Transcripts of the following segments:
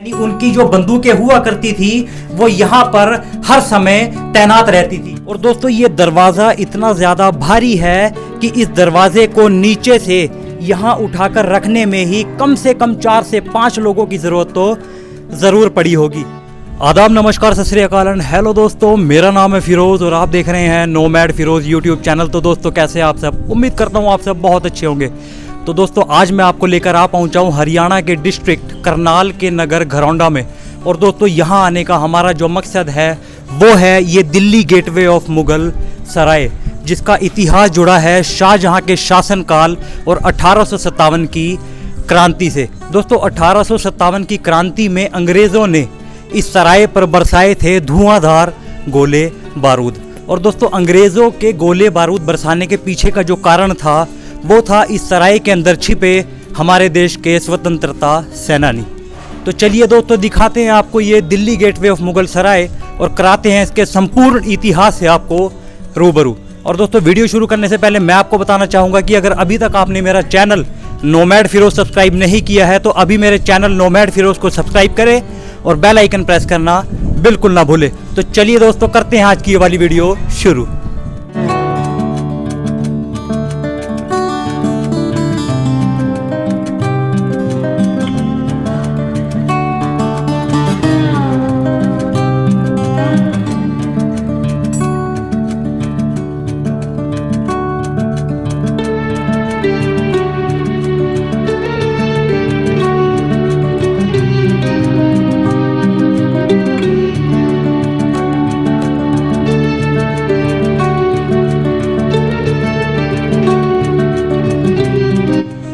उनकी जो बंदूकें हुआ करती थी वो यहाँ पर हर समय तैनात रहती थी। और दोस्तों ये दरवाजा इतना ज्यादा भारी है कि इस दरवाजे को नीचे से यहाँ उठाकर रखने में ही कम से कम 4 से 5 लोगों की जरूरत तो जरूर पड़ी होगी। आदाब, नमस्कार, सत श्री अकाल एंड हेलो दोस्तों, मेरा नाम है फिरोज और आप देख रहे हैं नोमैड फिरोज यूट्यूब चैनल। तो दोस्तों कैसे हैं आप सब? उम्मीद करता हूँ आप सब बहुत अच्छे होंगे। तो दोस्तों आज मैं आपको लेकर आ पहुंचा हूं हरियाणा के डिस्ट्रिक्ट करनाल के नगर घरौंडा में। और दोस्तों यहां आने का हमारा जो मकसद है वो है ये दिल्ली गेटवे ऑफ मुगल सराय, जिसका इतिहास जुड़ा है शाहजहां के शासनकाल और 1857 की क्रांति से। दोस्तों 1857 की क्रांति में अंग्रेज़ों ने इस सराय पर बरसाए थे धुआंधार गोले बारूद। और दोस्तों अंग्रेज़ों के गोले बारूद बरसाने के पीछे का जो कारण था वो था इस सराय के अंदर छिपे हमारे देश के स्वतंत्रता सेनानी। तो चलिए दोस्तों दिखाते हैं आपको ये दिल्ली गेटवे ऑफ मुगल सराय और कराते हैं इसके संपूर्ण इतिहास से आपको रूबरू। और दोस्तों वीडियो शुरू करने से पहले मैं आपको बताना चाहूँगा कि अगर अभी तक आपने मेरा चैनल नोमैड फिरोज सब्सक्राइब नहीं किया है तो अभी मेरे चैनल नोमैड फिरोज को सब्सक्राइब करें और बेल आइकन प्रेस करना बिल्कुल ना भूले। तो चलिए दोस्तों करते हैं आज की ये वाली वीडियो शुरू।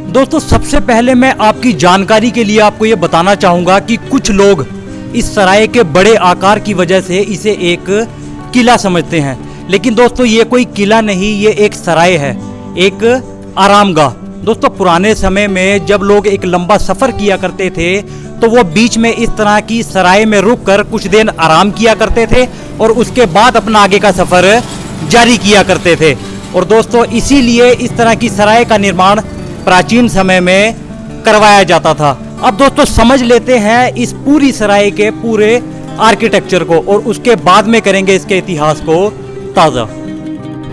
दोस्तों सबसे पहले मैं आपकी जानकारी के लिए आपको ये बताना चाहूँगा कि कुछ लोग इस सराय के बड़े आकार की वजह से इसे एक किला समझते हैं, लेकिन दोस्तों ये कोई किला नहीं, ये एक सराय है, एक आरामगाह। दोस्तों पुराने समय में जब लोग एक लंबा सफ़र किया करते थे तो वो बीच में इस तरह की सराय में रुककर कुछ दिन आराम किया करते थे और उसके बाद अपना आगे का सफ़र जारी किया करते थे। और दोस्तों इसीलिए इस तरह की सराय का निर्माण प्राचीन समय में करवाया जाता था। अब दोस्तों समझ लेते हैं इस पूरी सराय के पूरे आर्किटेक्चर को और उसके बाद में करेंगे इसके इतिहास को ताज़ा।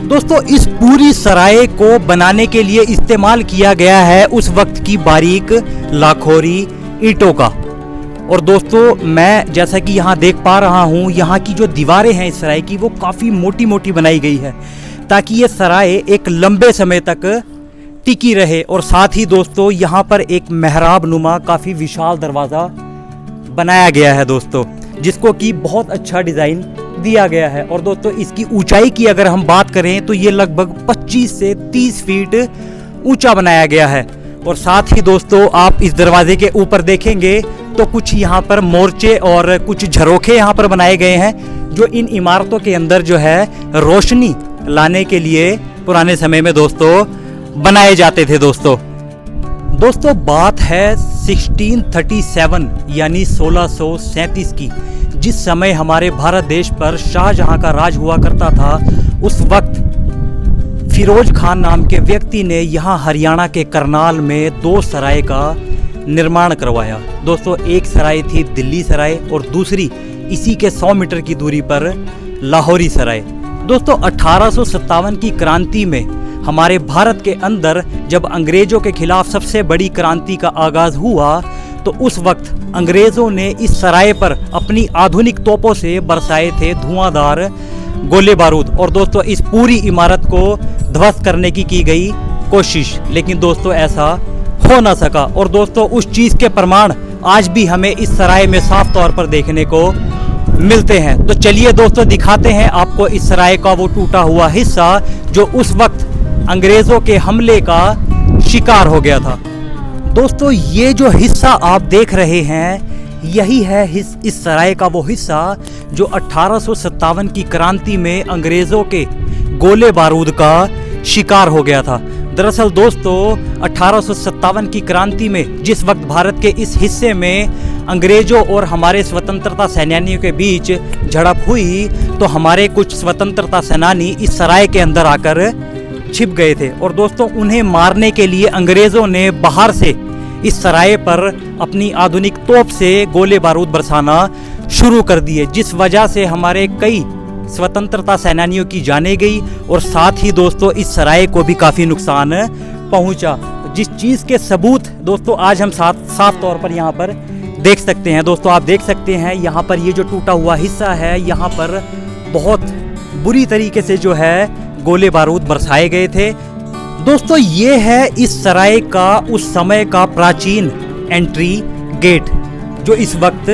दोस्तों इस पूरी सराय को बनाने के लिए इस्तेमाल किया गया है उस वक्त की बारीक लाखोरी ईंटों का। और दोस्तों मैं जैसा कि यहाँ देख पा रहा हूँ यहाँ की जो दीवारें हैं इस सराय की वो काफ़ी मोटी मोटी बनाई गई है ताकि ये सराय एक लंबे समय तक टिकी रहे। और साथ ही दोस्तों यहाँ पर एक मेहराब नुमा काफ़ी विशाल दरवाज़ा बनाया गया है दोस्तों, जिसको कि बहुत अच्छा डिज़ाइन दिया गया है। और दोस्तों इसकी ऊंचाई की अगर हम बात करें तो ये लगभग 25 से 30 फीट ऊंचा बनाया गया है। और साथ ही दोस्तों आप इस दरवाजे के ऊपर देखेंगे तो कुछ यहाँ पर मोर्चे और कुछ झरोखे यहाँ पर बनाए गए हैं जो इन इमारतों के अंदर जो है रोशनी लाने के लिए पुराने समय में दोस्तों बनाए जाते थे। दोस्तों बात है 1637 यानी 1637 की, जिस समय हमारे भारत देश पर शाहजहां का राज हुआ करता था। उस वक्त फिरोज खान नाम के व्यक्ति ने यहाँ हरियाणा के करनाल में 2 सराय का निर्माण करवाया। दोस्तों एक सराय थी दिल्ली सराय और दूसरी इसी के 100 मीटर की दूरी पर लाहौरी सराय। दोस्तों 1857 की क्रांति में हमारे भारत के अंदर जब अंग्रेजों के खिलाफ सबसे बड़ी क्रांति का आगाज हुआ तो उस वक्त अंग्रेजों ने इस सराय पर अपनी आधुनिक तोपों से बरसाए थे धुआंधार गोले बारूद। और दोस्तों इस पूरी इमारत को ध्वस्त करने की गई कोशिश, लेकिन दोस्तों ऐसा हो ना सका। और दोस्तों उस चीज़ के प्रमाण आज भी हमें इस सराय में साफ तौर पर देखने को मिलते हैं। तो चलिए दोस्तों दिखाते हैं आपको इस सराय का वो टूटा हुआ हिस्सा जो उस वक्त अंग्रेजों के हमले का शिकार हो गया था। दोस्तों ये जो हिस्सा आप देख रहे हैं यही है इस सराय का वो हिस्सा जो 1857 की क्रांति में अंग्रेजों के गोले बारूद का शिकार हो गया था। दरअसल दोस्तों 1857 की क्रांति में जिस वक्त भारत के इस हिस्से में अंग्रेजों और हमारे स्वतंत्रता सेनानियों के बीच झड़प हुई तो हमारे कुछ स्वतंत्रता सेनानी इस सराय के अंदर आकर छिप गए थे। और दोस्तों उन्हें मारने के लिए अंग्रेजों ने बाहर से इस सराय पर अपनी आधुनिक तोप से गोले बारूद बरसाना शुरू कर दिए, जिस वजह से हमारे कई स्वतंत्रता सेनानियों की जाने गई और साथ ही दोस्तों इस सराय को भी काफ़ी नुकसान पहुंचा। जिस चीज़ के सबूत दोस्तों आज हम साफ तौर पर यहाँ पर देख सकते हैं। दोस्तों आप देख सकते हैं यहाँ पर ये जो टूटा हुआ हिस्सा है, यहाँ पर बहुत बुरी तरीके से जो है गोले बारूद बरसाए गए थे। दोस्तों ये है इस सराय का उस समय का प्राचीन एंट्री गेट जो इस वक्त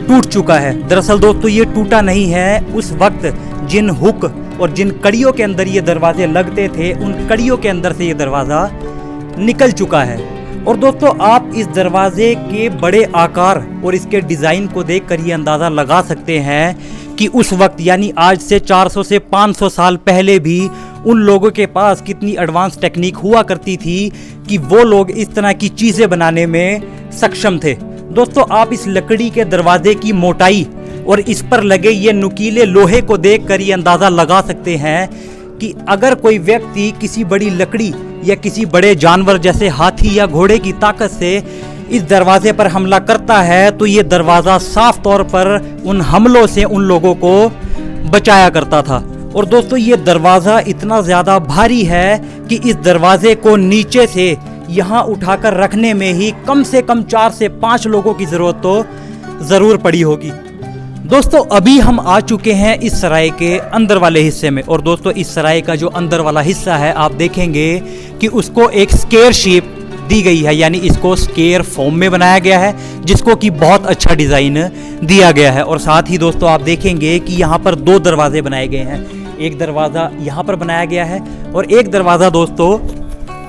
टूट चुका है। दरअसल दोस्तों ये टूटा नहीं है, उस वक्त जिन हुक और जिन कड़ियों के अंदर ये दरवाजे लगते थे उन कड़ियों के अंदर से ये दरवाज़ा निकल चुका है। और दोस्तों आप इस दरवाजे के बड़े आकार और इसके डिज़ाइन को देखकर ये अंदाज़ा लगा सकते हैं कि उस वक्त यानी आज से 400 से 500 साल पहले भी उन लोगों के पास कितनी एडवांस टेक्निक हुआ करती थी कि वो लोग इस तरह की चीज़ें बनाने में सक्षम थे। दोस्तों आप इस लकड़ी के दरवाजे की मोटाई और इस पर लगे ये नुकीले लोहे को देखकर ये अंदाज़ा लगा सकते हैं कि अगर कोई व्यक्ति किसी बड़ी लकड़ी या किसी बड़े जानवर जैसे हाथी या घोड़े की ताकत से इस दरवाजे पर हमला करता है तो ये दरवाज़ा साफ तौर पर उन हमलों से उन लोगों को बचाया करता था। और दोस्तों ये दरवाज़ा इतना ज़्यादा भारी है कि इस दरवाजे को नीचे से यहाँ उठाकर रखने में ही कम से कम 4 से 5 लोगों की ज़रूरत तो ज़रूर पड़ी होगी। दोस्तों अभी हम आ चुके हैं इस सराय के अंदर वाले हिस्से में। और दोस्तों इस सराय का जो अंदर वाला हिस्सा है आप देखेंगे कि उसको एक स्क्वायर शेप दी गई है, यानी इसको स्क्वायर फॉर्म में बनाया गया है जिसको कि बहुत अच्छा डिज़ाइन दिया गया है। और साथ ही दोस्तों आप देखेंगे कि यहाँ पर 2 दरवाजे बनाए गए हैं। एक दरवाज़ा यहाँ पर बनाया गया है और एक दरवाज़ा दोस्तों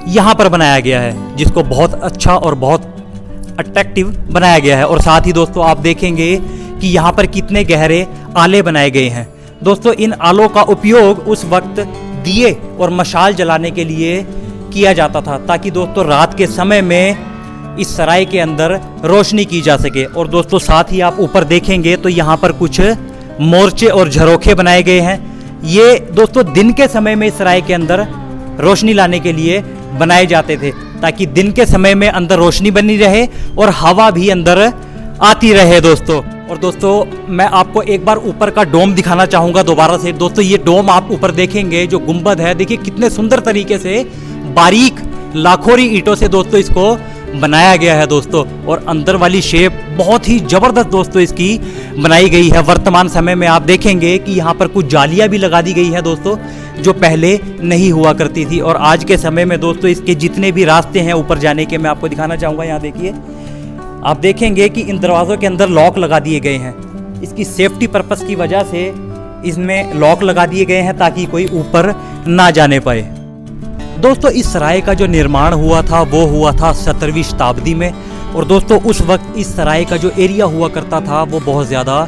यहाँ पर बनाया गया है जिसको बहुत अच्छा और बहुत अट्रैक्टिव बनाया गया है। और साथ ही दोस्तों आप देखेंगे कि यहाँ पर कितने गहरे आले बनाए गए हैं। दोस्तों इन आलों का उपयोग उस वक्त दिए और मशाल जलाने के लिए किया जाता था ताकि दोस्तों रात के समय में इस सराय के अंदर रोशनी की जा सके। और दोस्तों साथ ही आप ऊपर देखेंगे तो यहाँ पर कुछ मोर्चे और झरोखे बनाए गए हैं। ये दोस्तों दिन के समय में इस सराय के अंदर रोशनी लाने के लिए बनाए जाते थे ताकि दिन के समय में अंदर रोशनी बनी रहे और हवा भी अंदर आती रहे दोस्तों। और दोस्तों मैं आपको एक बार ऊपर का डोम दिखाना चाहूँगा दोबारा से। दोस्तों ये डोम आप ऊपर देखेंगे जो गुंबद है, देखिए कितने सुंदर तरीके से बारीक लाखोरी ईंटों से दोस्तों इसको बनाया गया है दोस्तों। और अंदर वाली शेप बहुत ही ज़बरदस्त दोस्तों इसकी बनाई गई है। वर्तमान समय में आप देखेंगे कि यहाँ पर कुछ जालियाँ भी लगा दी गई है दोस्तों जो पहले नहीं हुआ करती थी। और आज के समय में दोस्तों इसके जितने भी रास्ते हैं ऊपर जाने के मैं आपको दिखाना चाहूँगा। यहाँ देखिए आप देखेंगे कि इन दरवाज़ों के अंदर लॉक लगा दिए गए हैं। इसकी सेफ्टी पर्पस की वजह से इसमें लॉक लगा दिए गए हैं ताकि कोई ऊपर ना जाने पाए। दोस्तों इस सराय का जो निर्माण हुआ था वो हुआ था 17वीं शताब्दी में। और दोस्तों उस वक्त इस सराय का जो एरिया हुआ करता था वो बहुत ज़्यादा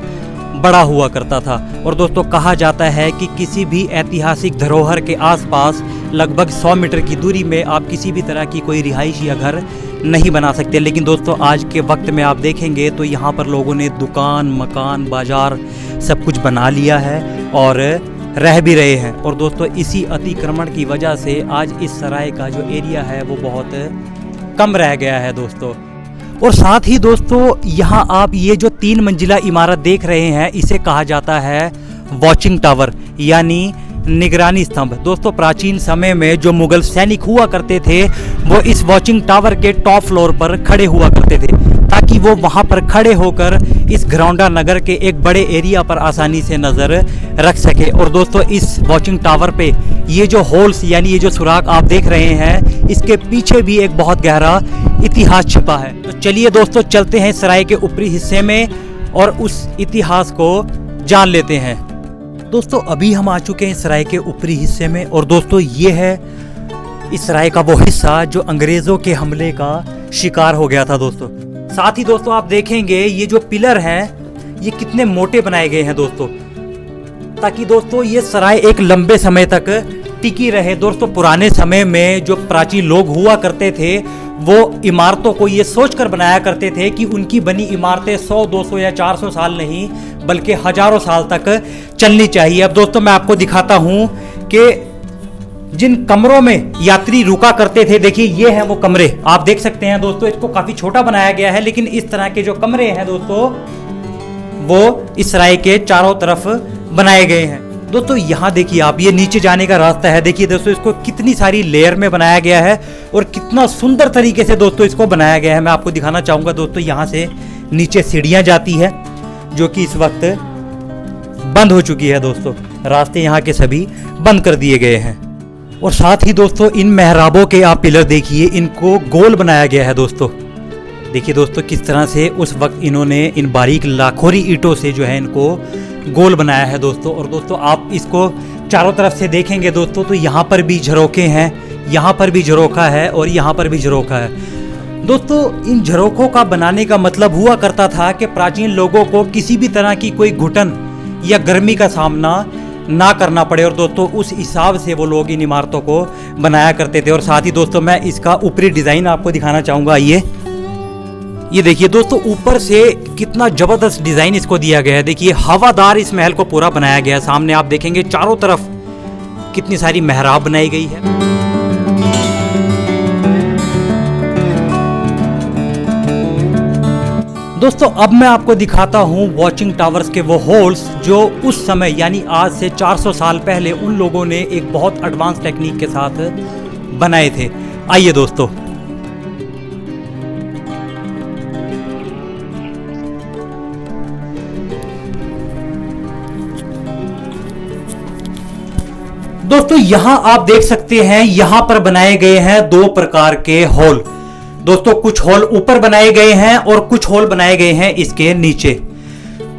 बड़ा हुआ करता था। और दोस्तों कहा जाता है कि किसी भी ऐतिहासिक धरोहर के आसपास लगभग 100 मीटर की दूरी में आप किसी भी तरह की कोई रिहाइश या घर नहीं बना सकते। लेकिन दोस्तों आज के वक्त में आप देखेंगे तो यहाँ पर लोगों ने दुकान, मकान, बाजार सब कुछ बना लिया है और रह भी रहे हैं। और दोस्तों इसी अतिक्रमण की वजह से आज इस सराय का जो एरिया है वो बहुत कम रह गया है दोस्तों। और साथ ही दोस्तों यहाँ आप ये जो 3 मंजिला इमारत देख रहे हैं इसे कहा जाता है वॉचिंग टावर यानी निगरानी स्तंभ। दोस्तों प्राचीन समय में जो मुगल सैनिक हुआ करते थे वो इस वॉचिंग टावर के टॉप फ्लोर पर खड़े हुआ करते थे ताकि वो वहाँ पर खड़े होकर इस घरौंडा नगर के एक बड़े एरिया पर आसानी से नज़र रख सके। और दोस्तों इस वॉचिंग टावर पे ये जो होल्स यानी ये जो सुराख आप देख रहे हैं इसके पीछे भी एक बहुत गहरा इतिहास छिपा है। तो चलिए दोस्तों चलते हैं सराय के ऊपरी हिस्से में और उस इतिहास को जान लेते हैं। दोस्तों अभी हम आ चुके हैं सराय के ऊपरी हिस्से में। और दोस्तों ये है इस सराय का वो हिस्सा जो अंग्रेज़ों के हमले का शिकार हो गया था दोस्तों। साथ ही दोस्तों आप देखेंगे ये जो पिलर हैं ये कितने मोटे बनाए गए हैं दोस्तों ताकि दोस्तों ये सराय एक लंबे समय तक टिकी रहे। दोस्तों पुराने समय में जो प्राचीन लोग हुआ करते थे वो इमारतों को ये सोचकर बनाया करते थे कि उनकी बनी इमारतें 100, 200 या 400 साल नहीं बल्कि हजारों साल तक चलनी चाहिए। अब दोस्तों मैं आपको दिखाता हूँ कि जिन कमरों में यात्री रुका करते थे, देखिए ये हैं वो कमरे, आप देख सकते हैं दोस्तों। इसको काफी छोटा बनाया गया है, लेकिन इस तरह के जो कमरे हैं दोस्तों वो इस सराय के चारों तरफ बनाए गए हैं। दोस्तों यहाँ देखिए आप, ये नीचे जाने का रास्ता है। देखिए दोस्तों इसको कितनी सारी लेयर में बनाया गया है और कितना सुंदर तरीके से दोस्तों इसको बनाया गया है। मैं आपको दिखाना चाहूंगा दोस्तों, यहाँ से नीचे सीढ़ियाँ जाती है जो कि इस वक्त बंद हो चुकी है दोस्तों। रास्ते यहाँ के सभी बंद कर दिए गए हैं। और साथ ही दोस्तों इन मेहराबों के आप पिलर देखिए, इनको गोल बनाया गया है दोस्तों। देखिए दोस्तों किस तरह से उस वक्त इन्होंने इन बारीक लाखोरी ईंटों से जो है इनको गोल बनाया है दोस्तों। और दोस्तों आप इसको चारों तरफ से देखेंगे दोस्तों तो यहाँ पर भी झरोखे हैं, यहाँ पर भी झरोखा है और यहाँ पर भी झरोखा है। दोस्तों इन झरोखों का बनाने का मतलब हुआ करता था कि प्राचीन लोगों को किसी भी तरह की कोई घुटन या गर्मी का सामना ना करना पड़े, और दोस्तों उस हिसाब से वो लोग इन इमारतों को बनाया करते थे। और साथ ही दोस्तों मैं इसका ऊपरी डिज़ाइन आपको दिखाना चाहूँगा। ये देखिए दोस्तों ऊपर से कितना जबरदस्त डिजाइन इसको दिया गया है। देखिए हवादार इस महल को पूरा बनाया गया है। सामने आप देखेंगे चारों तरफ कितनी सारी मेहराब बनाई गई है। दोस्तों अब मैं आपको दिखाता हूं वॉचिंग टावर्स के वो होल्स जो उस समय यानी आज से 400 साल पहले उन लोगों ने एक बहुत एडवांस टेक्निक के साथ बनाए थे। आइए दोस्तों, दोस्तों यहां आप देख सकते हैं, यहां पर बनाए गए हैं दो प्रकार के हॉल। दोस्तों कुछ हॉल ऊपर बनाए गए हैं और कुछ हॉल बनाए गए हैं इसके नीचे।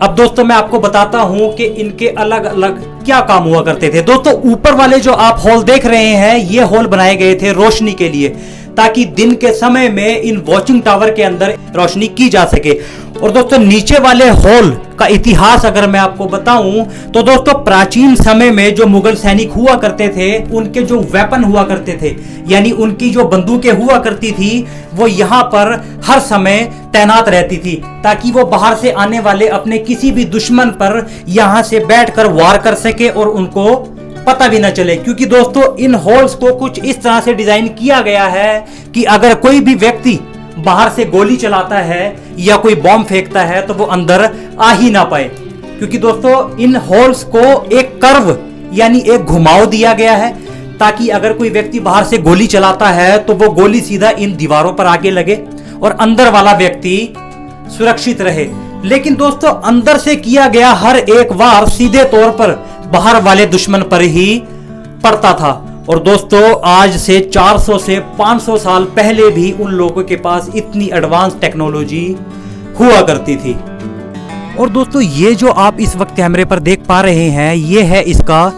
अब दोस्तों मैं आपको बताता हूं कि इनके अलग अलग क्या काम हुआ करते थे। दोस्तों ऊपर वाले जो आप हॉल देख रहे हैं, ये हॉल बनाए गए थे रोशनी के लिए, ताकि दिन के समय में इन वॉचिंग टावर के अंदर रोशनी की जा सके। और दोस्तों नीचे वाले हॉल का इतिहास अगर मैं आपको बताऊं तो दोस्तों प्राचीन समय में जो मुगल सैनिक हुआ करते थे, उनके जो वेपन हुआ करते थे यानी उनकी जो बंदूकें हुआ करती थी, वो यहाँ पर हर समय तैनात रहती थी, ताकि वो बाहर से आने वाले अपने किसी भी दुश्मन पर यहाँ से बैठकर वार कर सके और उनको पता भी ना चले। क्योंकि दोस्तों इन हॉल्स को कुछ इस तरह से डिजाइन किया गया है कि अगर कोई भी व्यक्ति बाहर से गोली चलाता है या कोई बॉम्ब फेंकता है तो वो अंदर आ ही ना पाए। क्योंकि दोस्तों इन होल्स को एक कर्व यानी एक घुमाव दिया गया है, ताकि अगर कोई व्यक्ति बाहर से गोली चलाता है तो वो गोली सीधा इन दीवारों पर आके लगे और अंदर वाला व्यक्ति सुरक्षित रहे। लेकिन दोस्तों अंदर से किया गया हर एक वार सीधे तौर पर बाहर वाले दुश्मन पर ही पड़ता था। और दोस्तों आज से 400 से 500 साल पहले भी उन लोगों के पास इतनी एडवांस टेक्नोलॉजी हुआ करती थी। और दोस्तों ये जो आप इस वक्त कैमरे पर देख पा रहे हैं, ये है इसका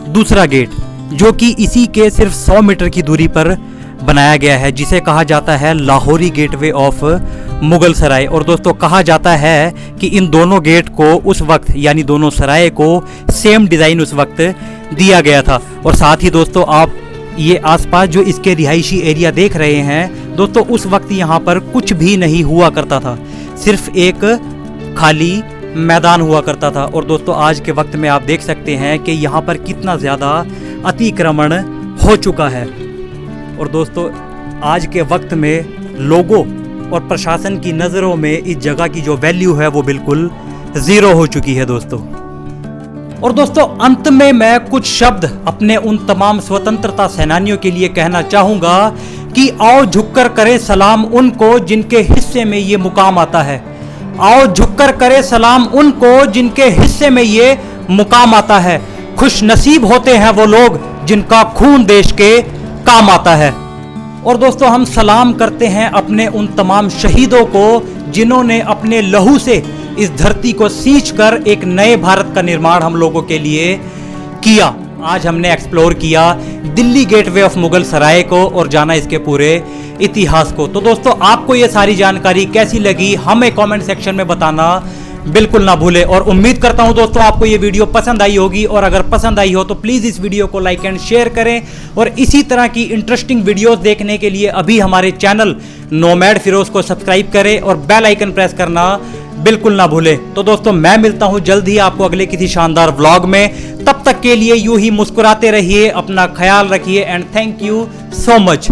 दूसरा गेट, जो कि इसी के सिर्फ 100 मीटर की दूरी पर बनाया गया है, जिसे कहा जाता है लाहौरी गेटवे ऑफ मुगल सराय। और दोस्तों कहा जाता है कि इन दोनों गेट को उस वक्त यानी दोनों सराय को सेम डिज़ाइन उस वक्त दिया गया था। और साथ ही दोस्तों आप ये आसपास जो इसके रिहायशी एरिया देख रहे हैं दोस्तों, उस वक्त यहाँ पर कुछ भी नहीं हुआ करता था, सिर्फ एक खाली मैदान हुआ करता था। और दोस्तों आज के वक्त में आप देख सकते हैं कि यहाँ पर कितना ज़्यादा अतिक्रमण हो चुका है। और दोस्तों आज के वक्त में लोगों और प्रशासन की नज़रों में इस जगह की जो वैल्यू है वो बिल्कुल ज़ीरो हो चुकी है दोस्तों। और दोस्तों अंत में मैं कुछ शब्द अपने उन तमाम स्वतंत्रता सेनानियों के लिए कहना चाहूँगा कि आओ झुककर करें सलाम उनको जिनके हिस्से में ये मुकाम आता है। आओ झुककर करें सलाम उनको जिनके हिस्से में ये मुकाम आता है। खुश नसीब होते हैं वो लोग जिनका खून देश के काम आता है। और दोस्तों हम सलाम करते हैं अपने उन तमाम शहीदों को जिन्होंने अपने लहू से इस धरती को सींचकर एक नए भारत का निर्माण हम लोगों के लिए किया। आज हमने एक्सप्लोर किया दिल्ली गेटवे ऑफ मुगल सराय को और जाना इसके पूरे इतिहास को। तो दोस्तों आपको ये सारी जानकारी कैसी लगी हमें कमेंट सेक्शन में बताना बिल्कुल ना भूले। और उम्मीद करता हूं दोस्तों आपको ये वीडियो पसंद आई होगी, और अगर पसंद आई हो तो प्लीज़ इस वीडियो को लाइक एंड शेयर करें। और इसी तरह की इंटरेस्टिंग वीडियोस देखने के लिए अभी हमारे चैनल नोमैड फिरोज को सब्सक्राइब करें और बेल आइकन प्रेस करना बिल्कुल ना भूले। तो दोस्तों मैं मिलता हूं जल्द ही आपको अगले किसी शानदार व्लॉग में। तब तक के लिए यूं ही मुस्कुराते रहिए, अपना ख्याल रखिए and thank you so much.